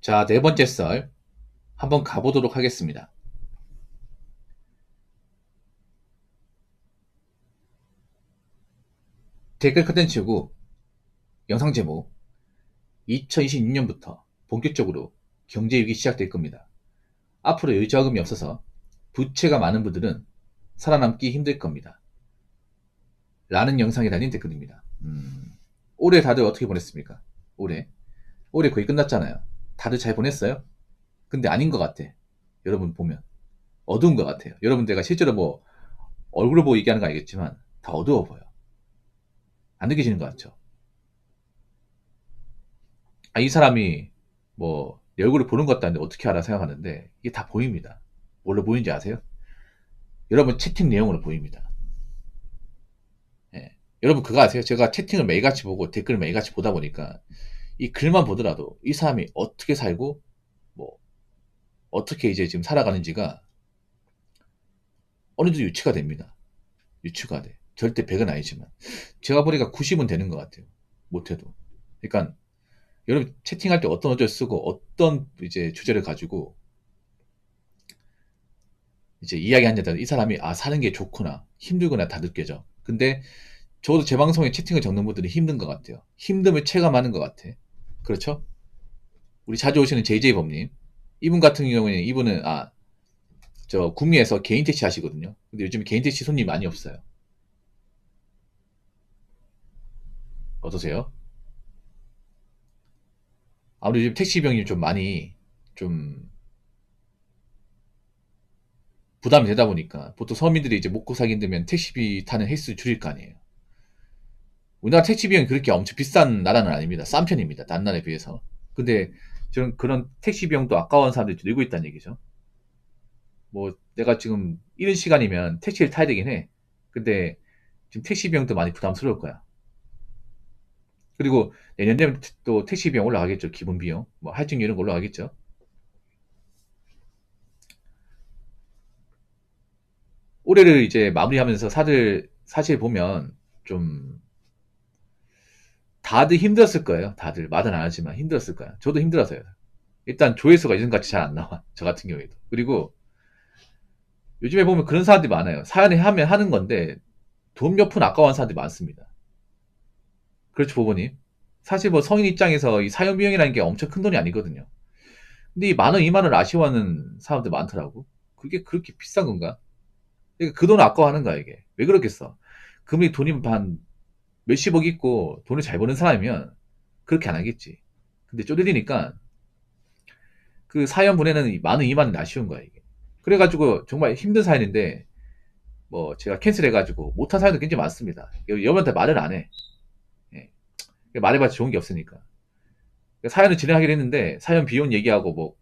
자, 네 번째 썰 한번 가보도록 하겠습니다. 댓글 컨텐츠고 영상 제목 2026년부터 본격적으로 경제 위기 시작될 겁니다. 앞으로 여유자금이 없어서 부채가 많은 분들은 살아남기 힘들 겁니다. 라는 영상에 달린 댓글입니다. 올해 다들 어떻게 보냈습니까? 올해 거의 끝났잖아요. 다들 잘 보냈어요? 근데 아닌 것 같아. 여러분 보면 어두운 것 같아요. 여러분 내가 실제로 뭐 얼굴을 보고 얘기하는 거 알겠지만 다 어두워 보여. 안 느껴지는 것 같죠? 아, 이 사람이 뭐 내 얼굴을 보는 것도 아닌데 어떻게 알아 생각하는데 이게 다 보입니다. 뭘로 보이는지 아세요? 여러분 채팅 내용으로 보입니다. 예. 여러분 그거 아세요? 제가 채팅을 매일같이 보고 댓글을 매일같이 보다 보니까 이 글만 보더라도 이 사람이 어떻게 살고 뭐 어떻게 이제 지금 살아가는지가 어느 정도 유추가 됩니다. 유추가 돼. 절대 100은 아니지만 제가 보니까 90은 되는 것 같아요. 못해도. 그러니까 여러분 채팅할 때 어떤 어조를 쓰고 어떤 이제 주제를 가지고 이제 이야기한 자들 이 사람이 아 사는 게 좋구나 힘들구나 다 느껴져. 근데 저도 제 방송에 채팅을 적는 분들이 힘든 것 같아요. 힘듦을 체감하는 것 같아. 그렇죠? 우리 자주 오시는 JJ 범님 이분 같은 경우에는 이분은 저 구미에서 개인 택시 하시거든요. 근데 요즘 개인 택시 손님 많이 없어요. 어떠세요? 아무래도 요즘 택시 비용이 좀 많이 좀 부담이 되다 보니까 보통 서민들이 이제 먹고 살기 힘들면 택시비 타는 횟수 줄일 거 아니에요. 우리나라 택시 비용이 그렇게 엄청 비싼 나라는 아닙니다. 싼 편입니다. 다른 나라에 비해서. 근데 저는 그런 택시 비용도 아까운 사람들이 늘고 있다는 얘기죠. 뭐 내가 지금 이른 시간이면 택시를 타야 되긴 해. 근데 지금 택시 비용도 많이 부담스러울 거야. 그리고 내년 되면 또 택시 비용 올라가겠죠. 기본 비용. 뭐 할증 이런 거 올라가겠죠. 올해를 이제 마무리하면서 사실 보면 좀 다들 힘들었을 거예요. 다들 말은 안 하지만 힘들었을 거야. 저도 힘들어서요. 일단 조회수가 예전같이 잘 안 나와. 저 같은 경우에도. 그리고 요즘에 보면 그런 사람들이 많아요. 사연을 하면 하는 건데 돈 몇 푼 아까워하는 사람들이 많습니다. 그렇죠, 보보님. 사실 뭐 성인 입장에서 이 사연 비용이라는 게 엄청 큰 돈이 아니거든요. 근데 이 만 원, 2만 원 아쉬워하는 사람들 많더라고. 그게 그렇게 비싼 건가? 그러니까 그 돈을 아까워하는 거야, 이게. 왜 그렇겠어? 금리 돈이 한 몇십억 있고 돈을 잘 버는 사람이면 그렇게 안 하겠지. 근데 쪼들리니까 그 사연 보내는 만 원, 2만 원 아쉬운 거야, 이게. 그래가지고 정말 힘든 사연인데 뭐 제가 캔슬해가지고 못한 사연도 굉장히 많습니다. 여러분한테 말을 안 해. 예. 말해봤자 좋은 게 없으니까. 사연을 진행하기로 했는데 사연 비용 얘기하고 뭐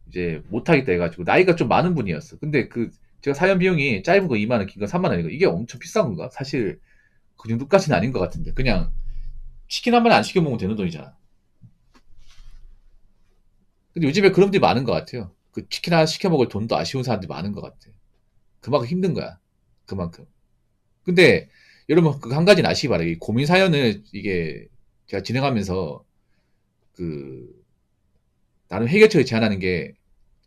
이제 못하겠다 해가지고 나이가 좀 많은 분이었어. 근데 그 제가 사연 비용이 짧은 거 2만 원, 긴 거 3만 원이고 이게 엄청 비싼 건가? 사실 그 정도까지는 아닌 것 같은데 그냥 치킨 한 마리 안 시켜 먹으면 되는 돈이잖아. 근데 요즘에 그런 분들이 많은 것 같아요. 그 치킨 하나 시켜 먹을 돈도 아쉬운 사람들이 많은 것 같아. 그만큼 힘든 거야. 그만큼. 근데 여러분 그 한 가지는 아시기 바라요. 이 고민 사연을 이게 제가 진행하면서 그 나름 해결책을 제안하는 게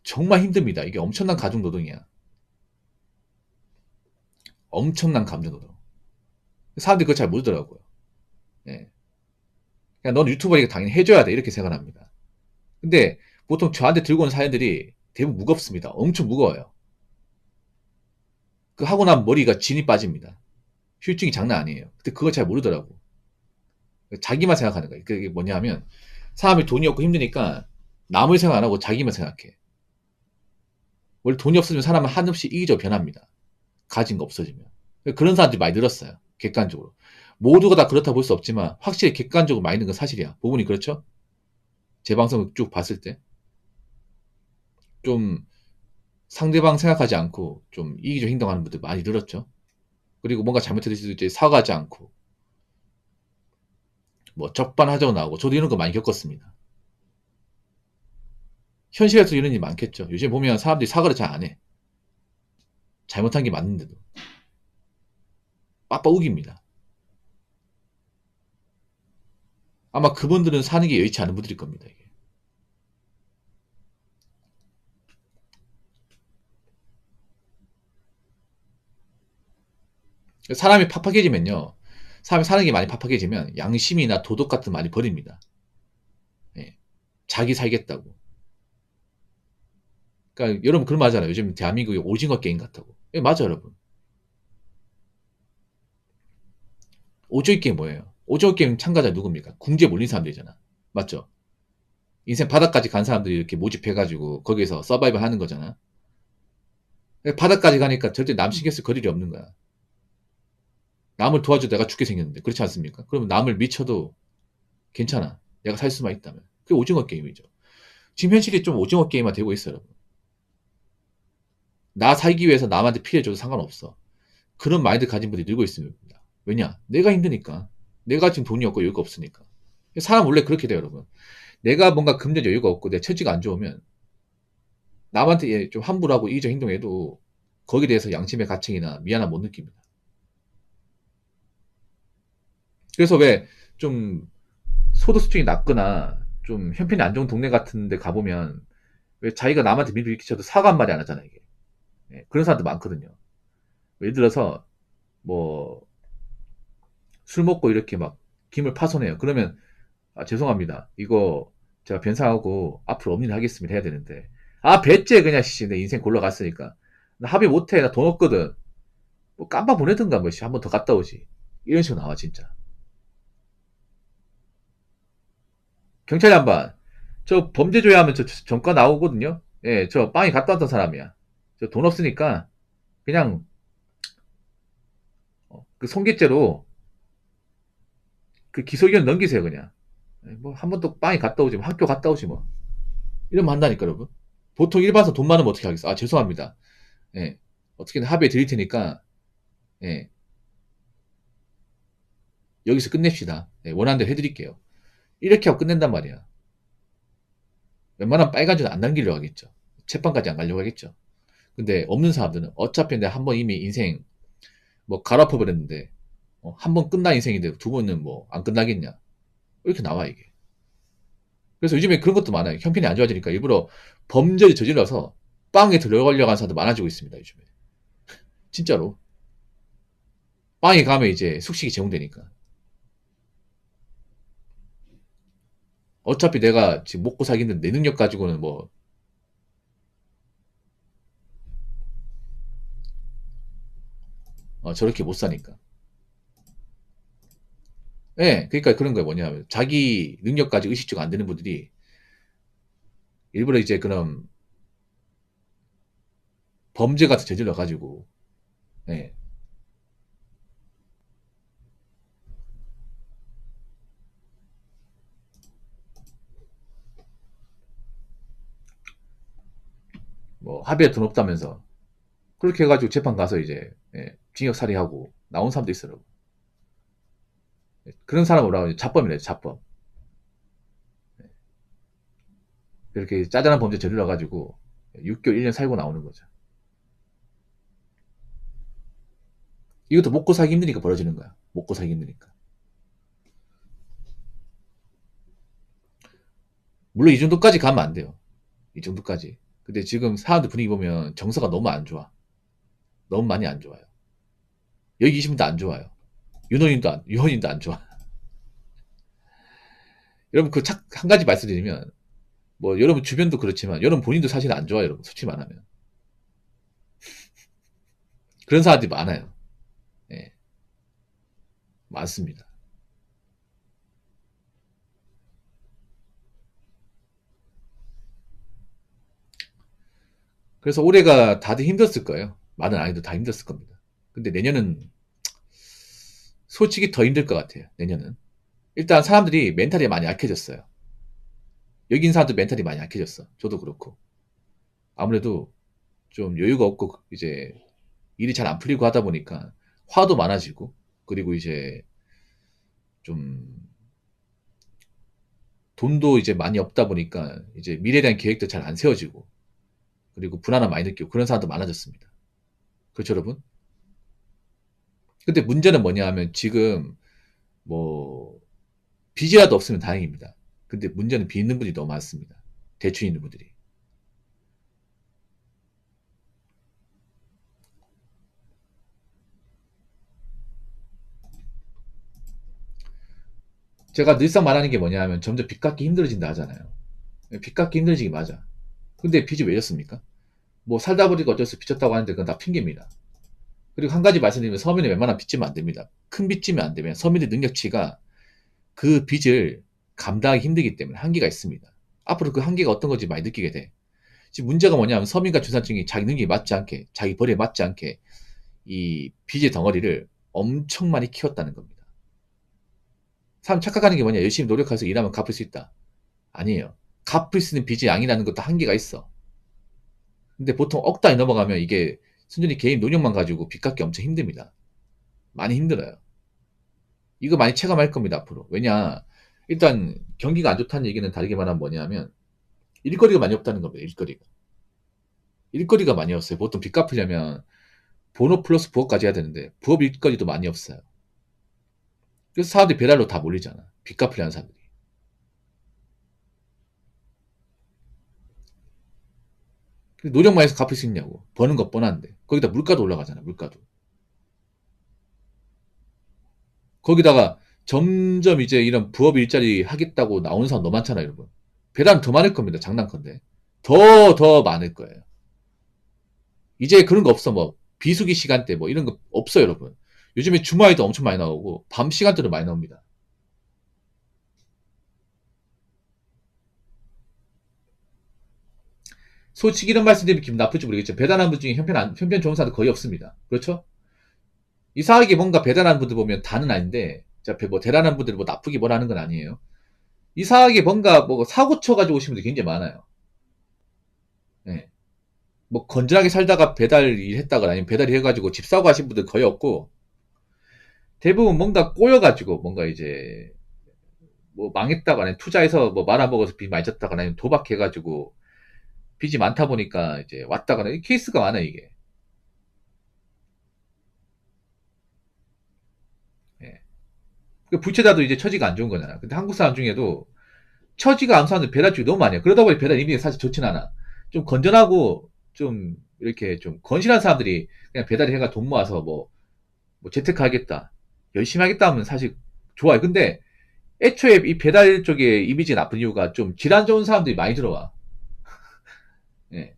정말 힘듭니다. 이게 엄청난 가중 노동이야. 엄청난 감정 노동. 사람들이 그걸 잘 모르더라고요. 예. 그냥 넌 유튜버니까 당연히 해줘야 돼. 이렇게 생각합니다. 근데 보통 저한테 들고 오는 사연들이 대부분 무겁습니다. 엄청 무거워요. 그 하고 나면 머리가 진이 빠집니다. 후유증이 장난 아니에요. 근데 그걸 잘 모르더라고. 자기만 생각하는 거예요. 그게 뭐냐 하면 사람이 돈이 없고 힘드니까 남을 생각 안 하고 자기만 생각해. 원래 돈이 없어지면 사람은 한없이 이기적으로 변합니다. 가진 거 없어지면. 그런 사람들이 많이 늘었어요. 객관적으로. 모두가 다 그렇다 볼 수 없지만 확실히 객관적으로 많이 는 건 사실이야. 부분이 그렇죠? 제 방송을 쭉 봤을 때. 좀 상대방 생각하지 않고 좀 이기적 행동하는 분들 많이 늘었죠. 그리고 뭔가 잘못했을 때 사과하지 않고 뭐 적반하장으로 나오고 저도 이런 거 많이 겪었습니다. 현실에서 이런 일이 많겠죠. 요즘 보면 사람들이 사과를 잘 안 해. 잘못한 게 맞는데도. 빡빡 우깁니다. 아마 그분들은 사는 게 여의치 않은 분들일 겁니다. 이게. 사람이 팍팍해지면요. 사람이 사는 게 많이 팍팍해지면 양심이나 도덕 같은 거 많이 버립니다. 예. 자기 살겠다고. 그러니까 여러분 그런 말 하잖아요. 요즘 대한민국이 오징어 게임 같다고. 예, 맞아 여러분. 오징어 게임 뭐예요? 오징어 게임 참가자 누굽니까? 궁지에 몰린 사람들이잖아. 맞죠? 인생 바닥까지 간 사람들이 이렇게 모집해가지고 거기서 서바이벌 하는 거잖아. 바닥까지 가니까 절대 남 신경 쓸 거리가 없는 거야. 남을 도와줘 내가 죽게 생겼는데 그렇지 않습니까? 그러면 남을 미쳐도 괜찮아. 내가 살 수만 있다면. 그게 오징어 게임이죠. 지금 현실이 좀 오징어 게임화 되고 있어요, 여러분. 나 살기 위해서 남한테 피해줘도 상관없어. 그런 마인드 가진 분들이 늘고 있습니다. 왜냐? 내가 힘드니까. 내가 지금 돈이 없고 여유가 없으니까. 사람 원래 그렇게 돼요, 여러분. 내가 뭔가 금전 여유가 없고 내 처지가 안 좋으면 남한테 좀 함부로 하고 이기적 행동해도 거기에 대해서 양심의 가책이나 미안함 못 느낍니다. 그래서 왜 좀 소득 수준이 낮거나 좀 형편이 안 좋은 동네 같은 데 가보면 왜 자기가 남한테 밀고 일으키쳐도 사과 한 마디 안 하잖아요, 이게. 예, 그런 사람들 많거든요. 예를 들어서 뭐 술 먹고 이렇게 막 김을 파손해요. 그러면 아, 죄송합니다. 이거 제가 변상하고 앞으로 없는 일 하겠습니다 해야 되는데 아 배째 그냥 씨 내 인생 골러 갔으니까 나 합의 못해 나 돈 없거든 뭐 깜빡 보내든가 뭐 씨 한 번 더 갔다 오지 이런 식으로 나와 진짜 경찰이 한번 저 범죄 조회하면 저 전과 나오거든요. 예, 저 빵이 갔다 왔던 사람이야. 저 돈 없으니까 그냥 그 손괴죄로 그 기소 의견 넘기세요 그냥. 뭐 한 번 또 빵이 갔다 오지 뭐 학교 갔다 오지 뭐 이러면 한다니까 여러분. 보통 일반서 돈 많으면 어떻게 하겠어? 아 죄송합니다. 예, 어떻게든 합의해 드릴 테니까 예, 여기서 끝냅시다. 예, 원하는 대로 해드릴게요. 이렇게 하고 끝낸단 말이야. 웬만하면 빨간 줄은 안 남기려고 하겠죠. 재판까지 안 가려고 하겠죠. 근데 없는 사람들은 어차피 내가 한 번 이미 인생 뭐 갈아엎어버렸는데 한 번 끝난 인생인데 두 번은 뭐 안 끝나겠냐 이렇게 나와 이게. 그래서 요즘에 그런 것도 많아요. 형편이 안 좋아지니까 일부러 범죄를 저질러서 빵에 들어가려고 하는 사람도 많아지고 있습니다. 요즘에 진짜로 빵에 가면 이제 숙식이 제공되니까 어차피 내가 지금 먹고 살기는 내 능력 가지고는 뭐 저렇게 못 사니까. 예, 그러니까 그런 거예요. 뭐냐면 자기 능력 가지고 의식주가 안 되는 분들이 일부러 이제 그런 범죄 같은 저질러 가지고 예, 뭐 합의에 돈 없다면서 그렇게 해가지고 재판 가서 이제 예, 징역 살이하고 나온 사람도 있어요. 그런 사람을 뭐라고 하죠? 자범이래요. 자범. 이렇게 짜잘한 범죄 저질러 가지고 6개월 1년 살고 나오는 거죠. 이것도 먹고 살기 힘드니까 벌어지는 거야. 먹고 살기 힘드니까. 물론 이 정도까지 가면 안 돼요. 이 정도까지. 근데 지금 사람들 분위기 보면 정서가 너무 안 좋아. 너무 많이 안 좋아요. 여기 계신 분도 안 좋아요. 유호님도 안 좋아. 여러분 그 한 가지 말씀드리면 뭐 여러분 주변도 그렇지만 여러분 본인도 사실 안 좋아요. 여러분 솔직히 말하면 그런 사람들이 많아요. 예, 많습니다. 그래서 올해가 다들 힘들었을 거예요. 많은 아이도 다 힘들었을 겁니다. 근데 내년은 솔직히 더 힘들 것 같아요. 내년은 일단 사람들이 멘탈이 많이 약해졌어요. 여기 있는 사람도 멘탈이 많이 약해졌어. 저도 그렇고 아무래도 좀 여유가 없고 이제 일이 잘 안 풀리고 하다 보니까 화도 많아지고 그리고 이제 좀 돈도 이제 많이 없다 보니까 이제 미래에 대한 계획도 잘 안 세워지고 그리고 불안함 많이 느끼고 그런 사람도 많아졌습니다. 그렇죠, 여러분? 근데 문제는 뭐냐 하면 지금 뭐 빚이라도 없으면 다행입니다. 근데 문제는 빚 있는 분이 너무 많습니다. 대출 있는 분들이. 제가 늘상 말하는 게 뭐냐 하면 점점 빚 갚기 힘들어진다 하잖아요. 빚 갚기 힘들어지기 맞아. 근데 빚이 왜 졌습니까? 뭐 살다 보니까 어쩔 수 빚졌다고 하는데 그건 다 핑계입니다. 그리고 한 가지 말씀드리면 서민이 웬만하면 빚지면 안 됩니다. 큰 빚지면 안 되면 서민의 능력치가 그 빚을 감당하기 힘들기 때문에 한계가 있습니다. 앞으로 그 한계가 어떤 건지 많이 느끼게 돼. 지금 문제가 뭐냐면 서민과 중산층이 자기 능력이 맞지 않게, 자기 벌이에 맞지 않게 이 빚의 덩어리를 엄청 많이 키웠다는 겁니다. 사람 착각하는 게 뭐냐? 열심히 노력해서 일하면 갚을 수 있다. 아니에요. 갚을 수 있는 빚의 양이라는 것도 한계가 있어. 근데 보통 억 단위 넘어가면 이게 순전히 개인 노력만 가지고 빚 갚기 엄청 힘듭니다. 많이 힘들어요. 이거 많이 체감할 겁니다, 앞으로. 왜냐, 일단 경기가 안 좋다는 얘기는 다르게 말하면 뭐냐면 일거리가 많이 없다는 겁니다, 일거리가. 일거리가 많이 없어요. 보통 빚 갚으려면 본업 플러스 부업까지 해야 되는데 부업 일거리도 많이 없어요. 그래서 사람들이 배달로 다 몰리잖아. 빚 갚으려는 사람들이. 노력만 해서 갚을 수 있냐고. 버는 거 뻔한데. 거기다 물가도 올라가잖아, 물가도. 거기다가 점점 이제 이런 부업 일자리 하겠다고 나오는 사람 너무 많잖아요, 여러분. 배달은 더 많을 겁니다, 장난컨대. 더 많을 거예요. 이제 그런 거 없어, 뭐. 비수기 시간대 뭐 이런 거 없어요, 여러분. 요즘에 주말에도 엄청 많이 나오고, 밤 시간대도 많이 나옵니다. 솔직히 이런 말씀 드리면 기분 나쁠지 모르겠지만, 배달하는 분 중에 형편 좋은 사람도 거의 없습니다. 그렇죠? 이상하게 뭔가 배달하는 분들 보면 다는 아닌데, 자, 뭐 대단한 분들이 뭐 나쁘게 뭘 하는 건 아니에요. 이상하게 뭔가 뭐 사고 쳐가지고 오신 분들이 굉장히 많아요. 예. 뭐 건전하게 살다가 배달 일 했다거나 아니면 배달 일 해가지고 집 사고 하신 분들 거의 없고, 대부분 뭔가 꼬여가지고 뭔가 이제 뭐 망했다거나 아니면 투자해서 뭐 말아먹어서 빚 많이 졌다거나 아니면 도박해가지고 빚이 많다 보니까 이제 왔다거나 이 케이스가 많아 이게. 예. 그 부채다도 이제 처지가 안 좋은 거잖아. 근데 한국 사람 중에도 처지가 안 사는 배달 쪽이 너무 많아요. 그러다 보니 배달 이미지 사실 좋진 않아. 좀 건전하고 좀 이렇게 좀 건실한 사람들이 그냥 배달 해가 돈 모아서 뭐 재테크 하겠다. 열심히 하겠다 하면 사실 좋아요. 근데 애초에 이 배달 쪽에 이미지가 나쁜 이유가 좀 질환 좋은 사람들이 많이 들어와. 예.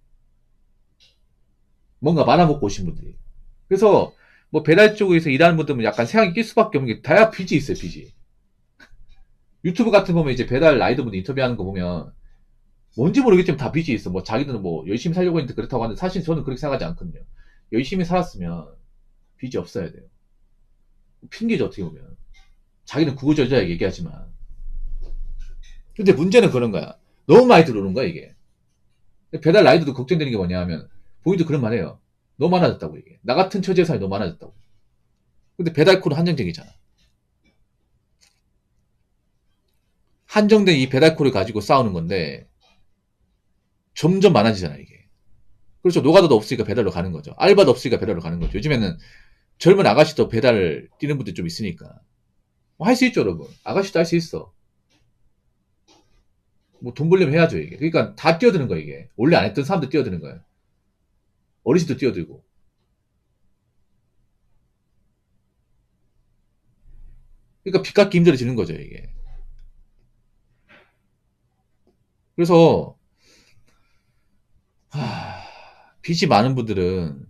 뭔가 말아먹고 오신 분들이. 그래서 뭐 배달 쪽에서 일하는 분들은 약간 생각이 낄 수밖에 없는 게 다야 빚이 있어요, 빚이. 유튜브 같은 거 보면 이제 배달 라이더분들 인터뷰하는 거 보면 뭔지 모르겠지만 다 빚이 있어. 뭐 자기들은 뭐 열심히 살려고 했는데 그렇다고 하는데 사실 저는 그렇게 생각하지 않거든요. 열심히 살았으면 빚이 없어야 돼요. 핑계죠, 어떻게 보면. 자기는 구구절절하게 얘기하지만. 근데 문제는 그런 거야. 너무 많이 들어오는 거야, 이게. 배달 라이더도 걱정되는 게 뭐냐 하면 본인도 그런 말 해요. 너무 많아졌다고, 이게. 나 같은 처지의 사람이 너무 많아졌다고. 근데 배달콜은 한정적이잖아. 한정된 이 배달콜을 가지고 싸우는 건데 점점 많아지잖아, 이게. 그렇죠. 노가다도 없으니까 배달로 가는 거죠. 알바도 없으니까 배달로 가는 거죠. 요즘에는 젊은 아가씨도 배달 뛰는 분들 좀 있으니까. 뭐 할 수 있죠, 여러분. 아가씨도 할 수 있어. 뭐 돈 벌려면 해야죠, 이게. 그러니까 다 뛰어드는 거야, 이게. 원래 안 했던 사람도 뛰어드는 거야. 어르신도 뛰어들고. 그러니까 빚 갚기 힘들어지는 거죠, 이게. 그래서 빚이 많은 분들은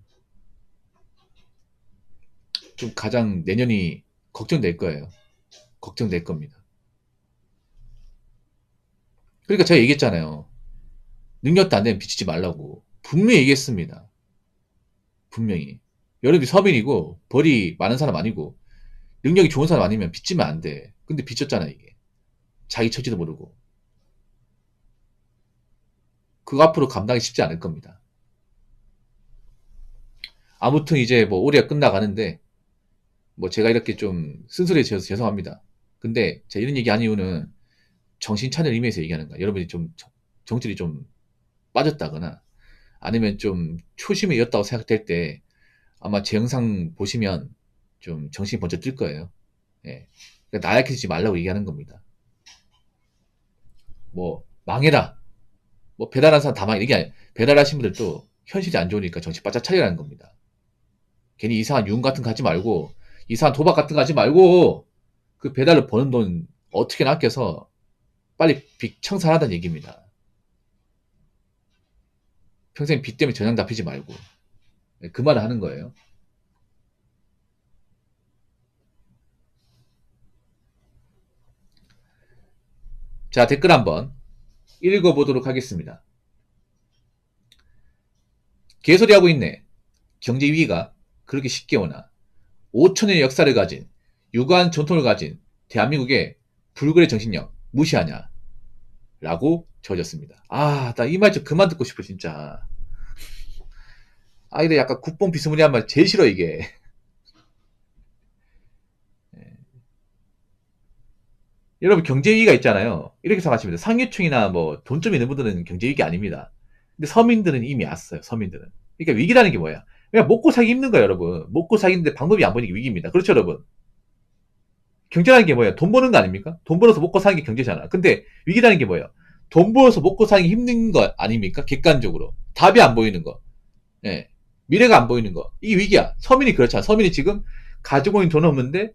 좀 가장 내년이 걱정될 거예요. 걱정될 겁니다. 그러니까 제가 얘기했잖아요. 능력도 안 되면 빚지지 말라고. 분명히 얘기했습니다. 분명히. 여러분이 서민이고 벌이 많은 사람 아니고 능력이 좋은 사람 아니면 빚지면 안 돼. 근데 빚졌잖아 이게. 자기 처지도 모르고. 그거 앞으로 감당이 쉽지 않을 겁니다. 아무튼 이제 뭐 올해가 끝나가는데 뭐 제가 이렇게 좀 쓴소리해서 죄송합니다. 근데 제가 이런 얘기 한 이유는 정신 차릴 의미에서 얘기하는 거야. 여러분이 좀 정신이 좀 빠졌다거나 아니면 좀 초심에 잃었다고 생각될 때 아마 제 영상 보시면 좀 정신이 번쩍 뜰 거예요. 예. 그러니까 나약해지지 말라고 얘기하는 겁니다. 뭐 망해라, 뭐 배달한 사람 다 망해, 이게 아니야. 배달하신 분들도 현실이 안 좋으니까 정신 바짝 차리라는 겁니다. 괜히 이상한 유흥 같은 거 하지 말고, 이상한 도박 같은 거 하지 말고, 그 배달로 버는 돈 어떻게나 아껴서 빨리 빚 청산하다는 얘기입니다. 평생 빚 때문에 전향 잡히지 말고. 그 말을 하는 거예요. 자, 댓글 한번 읽어보도록 하겠습니다. 개소리하고 있네. 경제 위기가 그렇게 쉽게 오나. 5천년의 역사를 가진, 유구한 전통을 가진 대한민국의 불굴의 정신력 무시하냐? 라고 적어졌습니다. 아, 나 이 말 좀 그만 듣고 싶어, 진짜. 아, 이래 약간 국뽕 비스무리한 말 제일 싫어, 이게. 여러분, 경제위기가 있잖아요. 이렇게 생각하시면 돼요. 상류층이나 뭐, 돈 좀 있는 분들은 경제위기 아닙니다. 근데 서민들은 이미 왔어요, 서민들은. 그러니까 위기라는 게 뭐야? 그냥 먹고 살기 힘든 거예요, 여러분. 먹고 살기인데 방법이 안 보이는 게 위기입니다. 그렇죠, 여러분? 경제라는 게 뭐예요? 돈 버는 거 아닙니까? 돈 벌어서 먹고 사는 게 경제잖아. 근데 위기라는 게 뭐예요? 돈 벌어서 먹고 사는 게 힘든 거 아닙니까? 객관적으로. 답이 안 보이는 거. 예. 미래가 안 보이는 거. 이게 위기야. 서민이 그렇잖아. 서민이 지금 가지고 있는 돈은 없는데,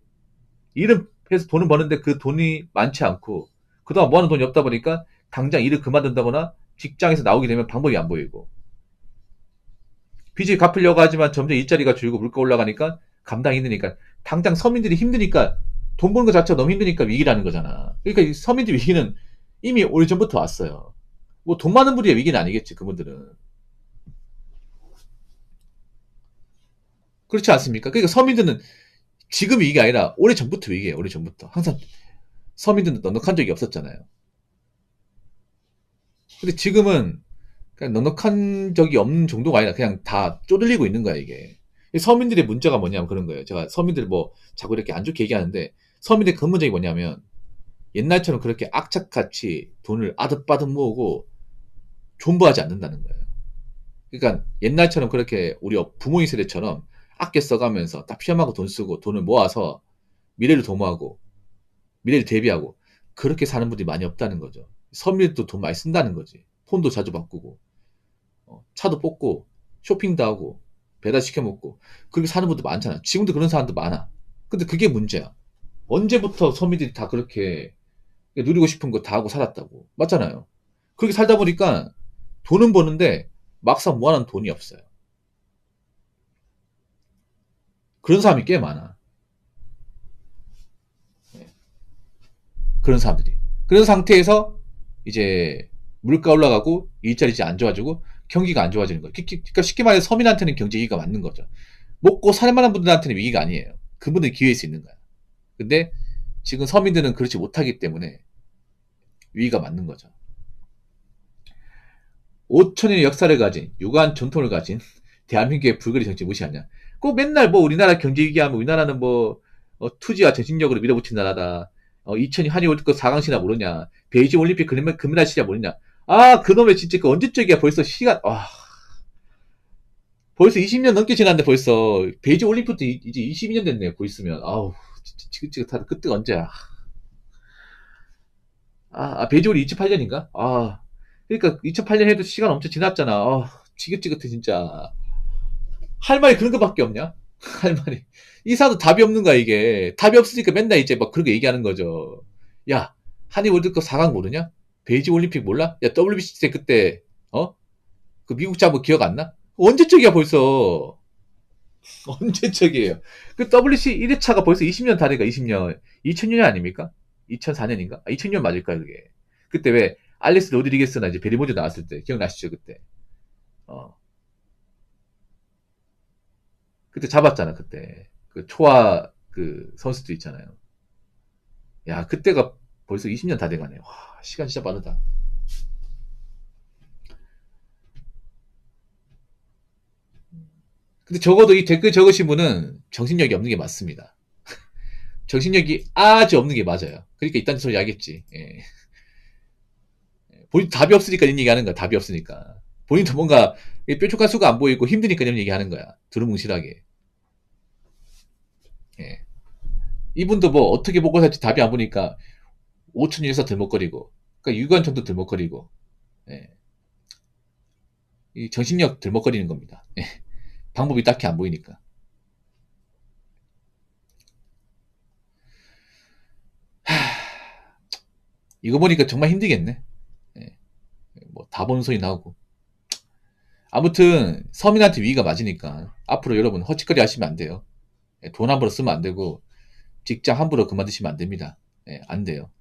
일을 해서 돈을 버는데 그 돈이 많지 않고, 그동안 모아놓은 돈이 없다 보니까 당장 일을 그만둔다거나 직장에서 나오게 되면 방법이 안 보이고, 빚을 갚으려고 하지만 점점 일자리가 줄고 물가 올라가니까 감당이 힘드니까, 당장 서민들이 힘드니까, 돈 버는 것 자체가 너무 힘드니까 위기라는 거잖아. 그러니까 이 서민들 위기는 이미 오래전부터 왔어요. 뭐 돈 많은 분들의 위기는 아니겠지, 그분들은. 그렇지 않습니까? 그러니까 서민들은 지금 위기가 아니라 오래전부터 위기예요, 오래전부터. 항상 서민들은 넉넉한 적이 없었잖아요. 근데 지금은 그냥 넉넉한 적이 없는 정도가 아니라 그냥 다 쪼들리고 있는 거야, 이게. 서민들의 문제가 뭐냐면 그런 거예요. 제가 서민들 뭐 자꾸 이렇게 안 좋게 얘기하는데, 서민들의 근본적인 게 뭐냐면 옛날처럼 그렇게 악착같이 돈을 아득바득 모으고 존버하지 않는다는 거예요. 그러니까 옛날처럼 그렇게 우리 부모님 세대처럼 아껴 써가면서 딱 피험하고 돈 쓰고 돈을 모아서 미래를 도모하고 미래를 대비하고 그렇게 사는 분들이 많이 없다는 거죠. 서민들도 돈 많이 쓴다는 거지. 폰도 자주 바꾸고 차도 뽑고 쇼핑도 하고 배달시켜 먹고 그렇게 사는 분들 많잖아. 지금도 그런 사람도 많아. 근데 그게 문제야. 언제부터 서민들이 다 그렇게 누리고 싶은 거 다 하고 살았다고. 맞잖아요. 그렇게 살다 보니까 돈은 버는데 막상 모아놓은 돈이 없어요. 그런 사람이 꽤 많아. 그런 사람들이. 그런 상태에서 이제 물가 올라가고 일자리 이제 안 좋아지고 경기가 안 좋아지는 거예요. 그러니까 쉽게 말해서 서민한테는 경제 위기가 맞는 거죠. 먹고 살 만한 분들한테는 위기가 아니에요. 그분들 기회일 수 있는 거야. 근데 지금 서민들은 그렇지 못하기 때문에 위기가 맞는 거죠. 5천년의 역사를 가진 유구한 전통을 가진 대한민국의 불거리 정치 무시하냐. 꼭 맨날 뭐 우리나라 경제 위기하면 우리나라는 뭐 투지와 정신력으로 밀어붙인 나라다. 2002 한일 월드컵 4강시나 모르냐. 베이징 올림픽 금메달 시냐 모르냐. 아, 그놈의 진짜 그 언제적이야. 벌써 시간, 벌써 20년 넘게 지났는데 벌써. 베이징 올림픽도 이제 22년 됐네. 고 있으면. 아우, 진짜 지긋지긋하다. 그때가 언제야. 베이징 올이 28년인가? 그러니까 2008년 해도 시간 엄청 지났잖아. 지긋지긋해, 진짜. 할 말이 그런 거밖에 없냐? 할 말이. 이사도 답이 없는 거야, 이게. 답이 없으니까 맨날 이제 막 그렇게 얘기하는 거죠. 야, 한일 월드컵 4강 모르냐? 베이징 올림픽 몰라? 야, WBC 때 그때, 그 미국 잡은 기억 안 나? 언제적이야, 벌써. 언제적이에요. 그 WBC 1회차가 벌써 20년 다 돼가, 20년. 2000년 아닙니까? 2004년인가? 2000년 맞을까요, 그게? 그때 왜, 알렉스 로드리게스나 이제 베리모즈 나왔을 때, 기억나시죠, 그때? 어. 그때 잡았잖아, 그때. 그 초아 그 선수들 있잖아요. 야, 그때가 벌써 20년 다 돼가네. 와, 시간 진짜 빠르다. 근데 적어도 이 댓글 적으신 분은 정신력이 없는 게 맞습니다. 정신력이 아주 없는 게 맞아요. 그러니까 이딴 소리 하겠지. 예. 본인 답이 없으니까 이런 얘기 하는 거야. 답이 없으니까. 본인도 뭔가 뾰족한 수가 안 보이고 힘드니까 이런 얘기 하는 거야. 두루뭉실하게. 예. 이분도 뭐 어떻게 먹고 살지 답이 안 보니까 5천 원에서 들먹거리고 그러니까 유관 정도 들먹거리고, 예. 이 정신력 들먹거리는 겁니다. 예. 방법이 딱히 안 보이니까. 이거 보니까 정말 힘들겠네. 예. 뭐 다 보는 소리 나오고. 아무튼 서민한테 위기가 맞으니까 앞으로 여러분 헛짓거리 하시면 안 돼요. 예, 돈 함부로 쓰면 안 되고 직장 함부로 그만두시면 안 됩니다. 예, 안 돼요.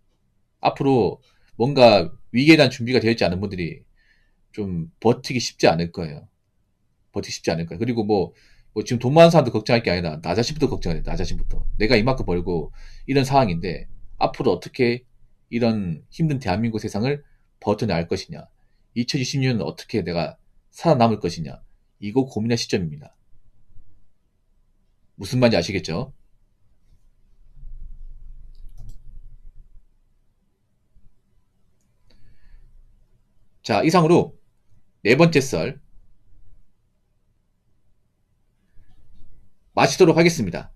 앞으로 뭔가 위기에 대한 준비가 되어 있지 않은 분들이 좀 버티기 쉽지 않을 거예요. 버티기 쉽지 않을 거예요. 그리고 뭐 지금 돈 많은 사람도 걱정할 게 아니라 나 자신부터 걱정해야 돼. 나 자신부터. 내가 이만큼 벌고 이런 상황인데 앞으로 어떻게 이런 힘든 대한민국 세상을 버텨낼 것이냐. 2020년은 어떻게 내가 살아남을 것이냐. 이거 고민할 시점입니다. 무슨 말인지 아시겠죠? 자, 이상으로 네 번째 썰 마치도록 하겠습니다.